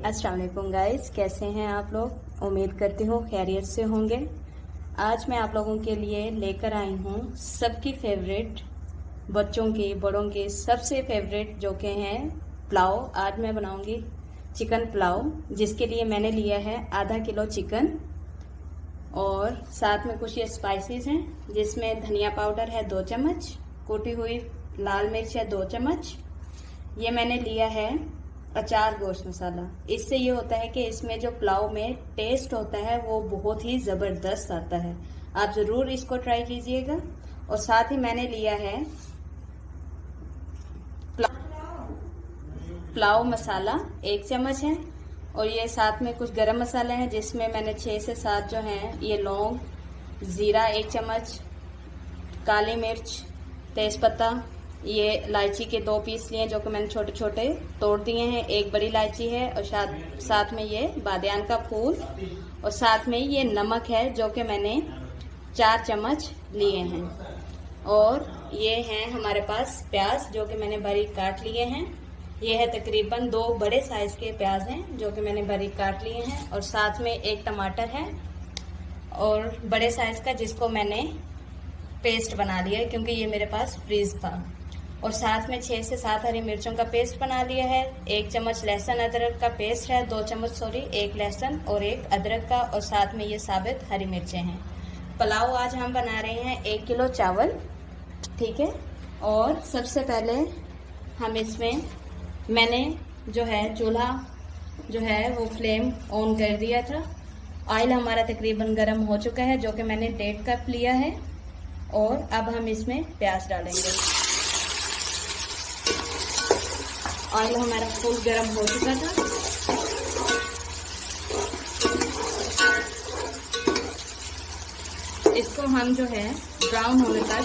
अस्सलाम वालेकुम गाइस, कैसे हैं आप लोग। उम्मीद करती हूँ खैरियत से होंगे। आज मैं आप लोगों के लिए लेकर आई हूँ सबकी फेवरेट, बच्चों के बड़ों के सबसे फेवरेट जो कि हैं पुलाव। आज मैं बनाऊंगी चिकन पुलाव, जिसके लिए मैंने लिया है आधा किलो चिकन और साथ में कुछ ये स्पाइसेस हैं, जिसमें धनिया पाउडर है 2 चम्मच, कुटी हुई लाल मिर्च है 2 चम्मच। ये मैंने लिया है अचार गोश्त मसाला। इससे ये होता है कि इसमें जो पुलाव में टेस्ट होता है वो बहुत ही ज़बरदस्त आता है। आप ज़रूर इसको ट्राई कीजिएगा। और साथ ही मैंने लिया है पुलाव मसाला 1 चम्मच है, और ये साथ में कुछ गरम मसाले हैं, जिसमें मैंने 6 से 7 जो हैं ये लौंग, ज़ीरा 1 चम्मच, काली मिर्च, तेज़पत्ता, ये इलायची के 2 पीस लिए जो कि मैंने छोटे छोटे तोड़ दिए हैं, 1 बड़ी इलायची है, और साथ में ये बादियान का फूल, और साथ में ये नमक है जो कि मैंने 4 चम्मच लिए हैं। और ये हैं हमारे पास प्याज जो कि मैंने बारीक काट लिए हैं। ये है तकरीबन 2 बड़े साइज के प्याज हैं जो कि मैंने बारीक काट लिए हैं, और साथ में 1 टमाटर है और बड़े साइज का, जिसको मैंने पेस्ट बना लिया है क्योंकि ये मेरे पास फ्रीज था। और साथ में 6 से 7 हरी मिर्चों का पेस्ट बना लिया है। 1 चम्मच लहसुन अदरक का पेस्ट है, 2 चम्मच 1 लहसुन और 1 अदरक का, और साथ में ये साबित हरी मिर्चें हैं। पुलाव आज हम बना रहे हैं 1 किलो चावल, ठीक है। और सबसे पहले हम इसमें, मैंने जो है चूल्हा जो है वो फ्लेम ऑन कर दिया था। ऑयल हमारा तकरीबन गर्म हो चुका है जो कि मैंने 1.5 कप लिया है। और अब हम इसमें प्याज डालेंगे। ऑयल हमारा फुल गर्म हो चुका था। इसको हम जो है ब्राउन होने तक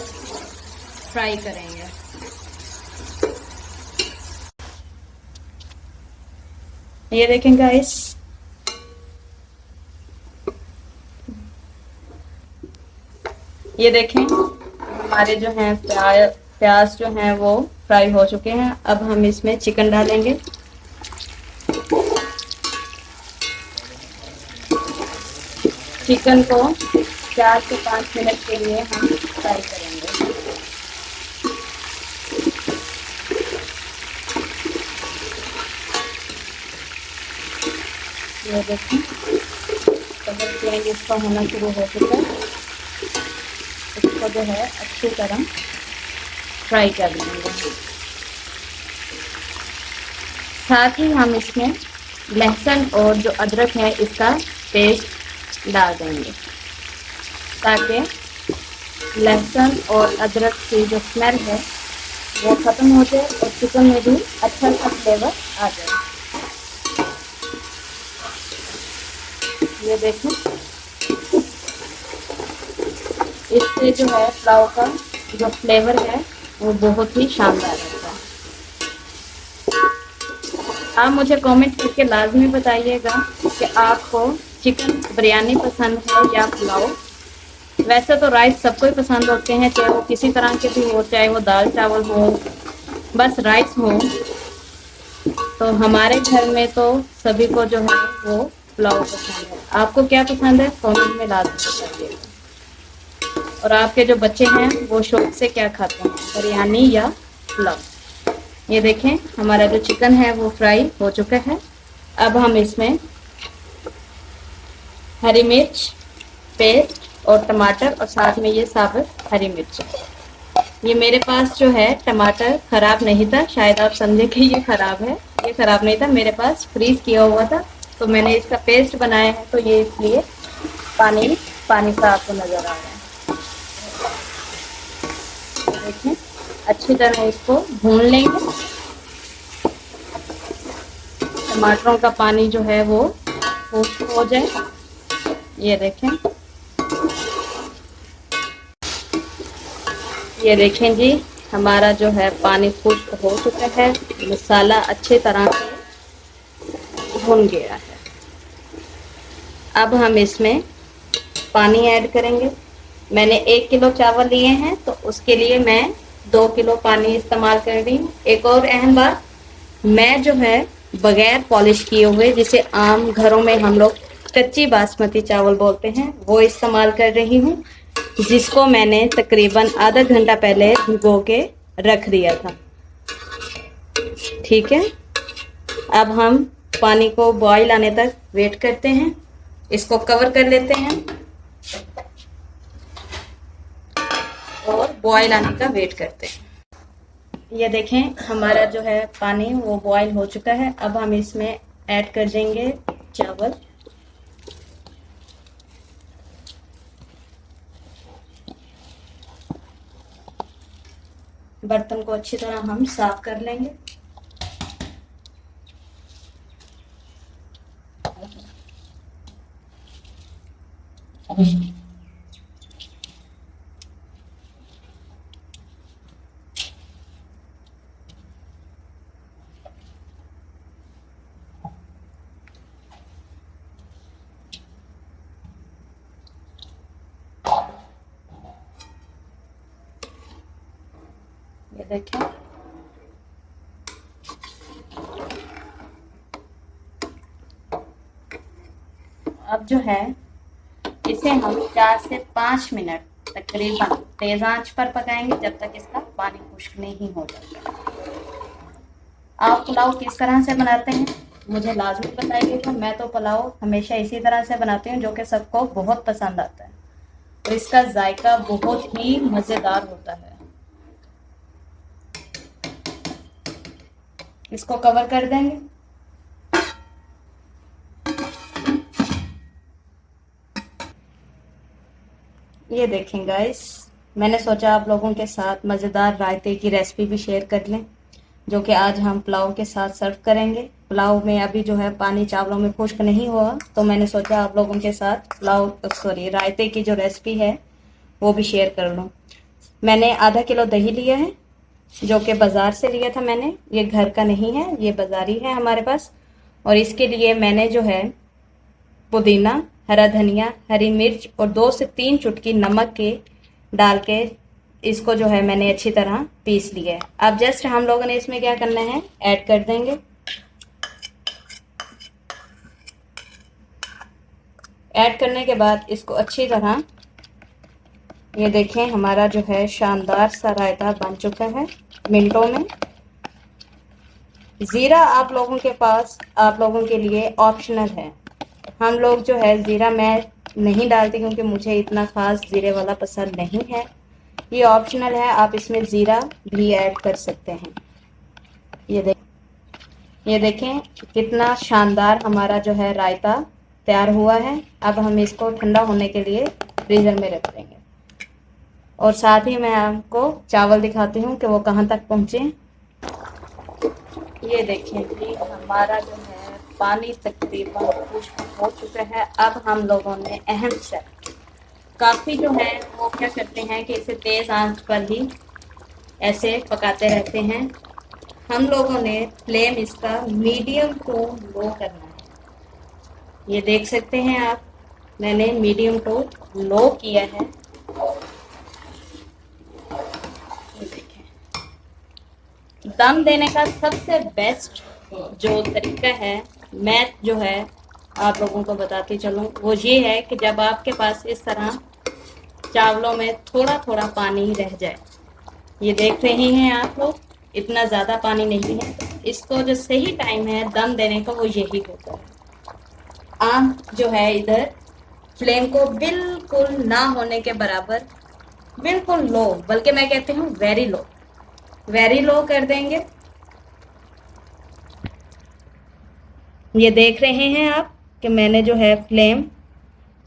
फ्राई करेंगे। ये देखें गाइस, ये देखें हमारे जो हैं प्याज जो हैं वो फ्राई हो चुके हैं। अब हम इसमें चिकन डालेंगे। चिकन को 4 से 5 मिनट के लिए हम फ्राई करेंगे। ये देखें कलर चेंज इसका होना शुरू हो चुका है। इसको जो है अच्छी तरह फ्राई कर लेंगे। साथ ही हम इसमें लहसुन और जो अदरक है इसका पेस्ट डाल देंगे, ताकि लहसुन और अदरक की जो स्मेल है वो ख़त्म हो जाए और चिकन में भी अच्छा सा फ्लेवर आ जाए। ये देखें, इससे जो है पुलाव का जो फ्लेवर है वो बहुत ही शानदार रहता है। आप मुझे कमेंट करके लाजमी बताइएगा कि आपको चिकन बिरयानी पसंद है या पुलाव। वैसे तो राइस सबको ही पसंद होते हैं, चाहे वो किसी तरह के भी हो, चाहे वो दाल चावल हो, बस राइस हो। तो हमारे घर में तो सभी को जो है वो पुलाव पसंद है। आपको क्या पसंद है कमेंट में लाजमी बताइएगा। और आपके जो बच्चे हैं वो शौक से क्या खाते हैं, बिरयानी या पुलाव। ये देखें हमारा जो चिकन है वो फ्राई हो चुका है। अब हम इसमें हरी मिर्च पेस्ट और टमाटर, और साथ में ये साबित हरी मिर्च। ये मेरे पास जो है टमाटर ख़राब नहीं था, शायद आप समझे कि ये ख़राब है। ये ख़राब नहीं था, मेरे पास फ्रीज किया हुआ था, तो मैंने इसका पेस्ट बनाया है, तो ये इसलिए पानी सा आपको नज़र आ रहा है। देखें अच्छी तरह इसको भून लेंगे। टमाटरों का पानी जो है वो खुश्क हो जाए। ये देखें, ये देखें जी, हमारा जो है पानी खुश्क हो चुका है। मसाला अच्छी तरह से भुन गया है। अब हम इसमें पानी ऐड करेंगे। मैंने 1 किलो चावल लिए हैं, तो उसके लिए मैं 2 किलो पानी इस्तेमाल कर रही हूँ। एक और अहम बात, मैं जो है बगैर पॉलिश किए हुए, जिसे आम घरों में हम लोग कच्ची बासमती चावल बोलते हैं, वो इस्तेमाल कर रही हूँ, जिसको मैंने तकरीबन आधा घंटा पहले भिगो के रख दिया था। ठीक है, अब हम पानी को बॉईल आने तक वेट करते हैं। इसको कवर कर लेते हैं और बॉईल आने का वेट करते हैं। ये देखें, हमारा जो है पानी वो बॉईल हो चुका है। अब हम इसमें ऐड कर देंगे चावल। बर्तन को अच्छी तरह हम साफ कर लेंगे। ये देखें, अब जो है इसे हम 4 से 5 मिनट तकरीबन तेज आंच पर पकाएंगे, जब तक इसका पानी खुश्क नहीं हो जाता। आप पुलाव किस तरह से बनाते हैं मुझे लाजमी बताइएगा। मैं तो पुलाव हमेशा इसी तरह से बनाती हूँ, जो कि सबको बहुत पसंद आता है और इसका जायका बहुत ही मज़ेदार होता है। इसको कवर कर देंगे। ये देखें गाइस, मैंने सोचा आप लोगों के साथ मज़ेदार रायते की रेसिपी भी शेयर कर लें, जो कि आज हम पुलाव के साथ सर्व करेंगे। पुलाव में अभी जो है पानी चावलों में खुश्क नहीं हुआ, तो मैंने सोचा आप लोगों के साथ रायते की जो रेसिपी है वो भी शेयर कर लूँ। मैंने आधा किलो दही लिया है, जो कि बाज़ार से लिया था मैंने, ये घर का नहीं है, ये बाज़ारी है हमारे पास। और इसके लिए मैंने जो है पुदीना, हरा धनिया, हरी मिर्च और 2 से 3 चुटकी नमक के डाल के इसको जो है मैंने अच्छी तरह पीस लिया है। अब जस्ट हम लोगों ने इसमें क्या करना है, ऐड कर देंगे। ऐड करने के बाद इसको अच्छी तरह, ये देखें, हमारा जो है शानदार सा रायता बन चुका है मिनटों में। ज़ीरा आप लोगों के पास, आप लोगों के लिए ऑप्शनल है। हम लोग जो है ज़ीरा मैं नहीं डालती, क्योंकि मुझे इतना ख़ास ज़ीरे वाला पसंद नहीं है। ये ऑप्शनल है, आप इसमें ज़ीरा भी ऐड कर सकते हैं। ये देखें कितना शानदार हमारा जो है रायता तैयार हुआ है। अब हम इसको ठंडा होने के लिए फ्रीज़र में रख देंगे। और साथ ही मैं आपको चावल दिखाती हूँ कि वो कहाँ तक पहुँचे। ये देखें कि हमारा जो है पानी तकरीबन खुश्क हो चुका है। अब हम लोगों ने अहम स्टेप, काफ़ी जो है वो क्या करते हैं कि इसे तेज़ आंच पर ही ऐसे पकाते रहते हैं। हम लोगों ने फ्लेम इसका मीडियम टू लो करना है। ये देख सकते हैं आप, मैंने मीडियम टू लो किया है। ये देखें, दम देने का सबसे बेस्ट जो तरीका है, मैं जो है आप लोगों को बताती चलूँ, वो ये है कि जब आपके पास इस तरह चावलों में थोड़ा थोड़ा पानी रह जाए, ये देख रहे हैं आप लोग, इतना ज़्यादा पानी नहीं है, इसको जो सही टाइम है दम देने का वो यही होता है। आप जो है इधर फ्लेम को बिल्कुल ना होने के बराबर, बिल्कुल लो, बल्कि मैं कहती हूँ वेरी लो कर देंगे। ये देख रहे हैं आप कि मैंने जो है फ्लेम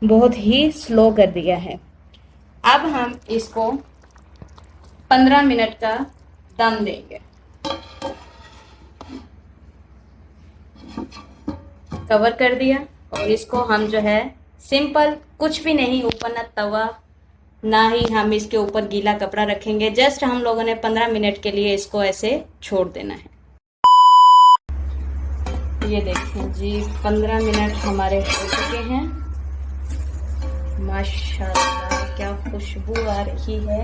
बहुत ही स्लो कर दिया है। अब हम इसको 15 मिनट का दम देंगे। कवर कर दिया और इसको हम जो है सिंपल, कुछ भी नहीं, ऊपर ना तवा ना ही हम इसके ऊपर गीला कपड़ा रखेंगे। जस्ट हम लोगों ने 15 मिनट के लिए इसको ऐसे छोड़ देना है। ये देखें जी, 15 मिनट हमारे हो चुके हैं। माशाल्लाह क्या खुशबू आ रही है।